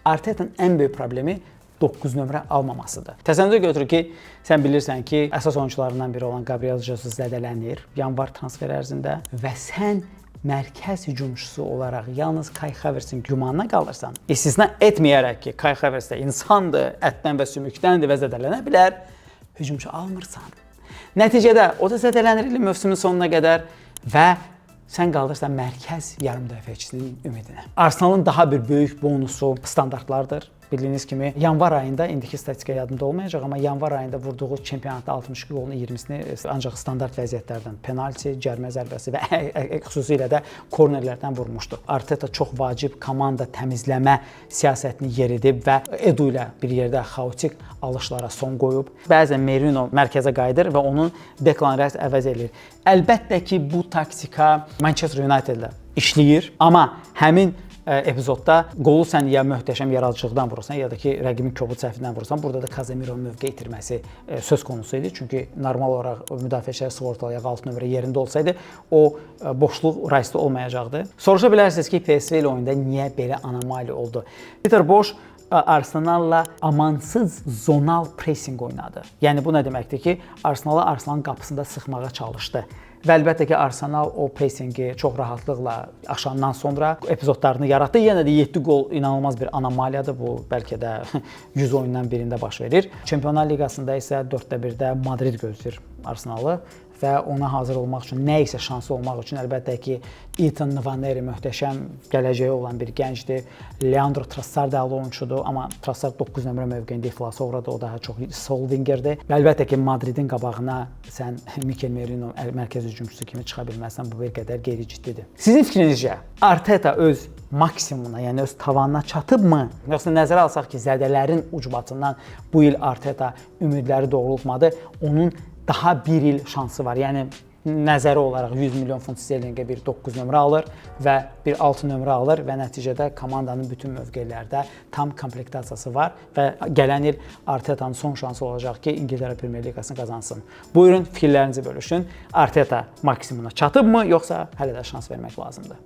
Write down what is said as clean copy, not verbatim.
Arteta'nın ən böyük problemi 9 nömrə almamasıdır. Təsəvvür götür ki, sən bilirsən ki, əsas oyuncularından biri olan Gabriel Jesus zədələnir yanvar transfer ərzində və sən mərkəz hücumçusu olaraq yalnız Kai Havertzin gümanına qalırsan, istisna etməyərək ki, Kai Havertz də insandır, ətdən və sümükdəndir və zədələnə bilər, hücumçu almırsan. Nəticədə o da zədələnir ilin mövsümün sonuna qədər və sən qalırsan mərkəz yarımdəfəçisinin ümidinə. Arsenalın daha bir böyük bonusu standartlardır. Bildiyiniz kimi yanvar ayında, indiki statistika yadımda olmayacaq, amma yanvar ayında vurduğu çempionatda 62 qolun 20-sini ancaq standart vəziyyətlərdən, penalti, cərimə zərbəsi və xüsusilə də kornerlərdən vurmuşdu. Arteta çox vacib komanda təmizləmə siyasətini yeridib və Edu ilə bir yerdə xaotik alışlara son qoyub. Bəzən Merino mərkəzə qayıdır və onun Declan Rice əvəz edir. Əlbəttə ki, bu taktika Manchester United-lə işləyir, amma həmin epizodda qolu sən ya möhtəşəm yaradıcılıqdan vurursan, ya da ki, rəqibin kobud səhvindən vurursan, burada da Casemiro'nun mövqe itirməsi söz konusu idi. Çünki normal olaraq müdafiəçilər sığortalı ayağı 6 nömrə yerində olsaydı, o boşluq Rice'da olmayacaqdı. Soruşa bilərsiniz ki, PSV ilə oyunda niyə belə anomali oldu? Peter Bosz Arsenal'la amansız zonal pressing oynadı. Yəni bu nə deməkdir ki, Arsenal'ı Arsenal'ın qapısında sıxmağa çalışdı. Və əlbəttə ki, Arsenal o pressingi çox rahatlıqla aşandan sonra epizodlarını yaratdı. Yenə də 7 qol inanılmaz bir anomaliyadır. Bu bəlkə də 100 oyundan birində baş verir. Çempionlar Liqasında isə 4-1-də Madrid gözləyir Arsenalı və ona hazır olmaq üçün, nə isə şansı olmaq üçün əlbəttə ki, Ethan Nwaneri möhtəşəm gələcəyi olan bir gəncdir. Leandro Trossard da əla oyunçudur, amma Trossard 9 nömrə mövqeyində iflasa uğradı. O daha çox sol wingerdir. Və əlbəttə ki, Madridin qabağına sən Mikel Merino mərkəz hücumçusu kimi çıxa bilməzsən, bu bir qədər qeyri-ciddidir. Sizin fikrinizcə Arteta öz maksimumuna, yəni öz tavanına çatıbmı? Yoxsa nəzərə alsaq ki, zədələrin ucbatından bu il Arteta ümidləri doğrultmadı, onun daha bir il şansı var. Yəni nəzəri olaraq 100 milyon funt sterlinqə bir 9 nömrə alır və bir 6 nömrə alır və nəticədə komandanın bütün mövqelərdə tam komplektasiyası var və gələn il Arteta'nın son şansı olacaq ki, İngiltərə Premyer Liqasını qazansın. Buyurun, fikirlərinizi bölüşün. Arteta maksimumuna çatıbmı, yoxsa hələ də şans vermək lazımdır?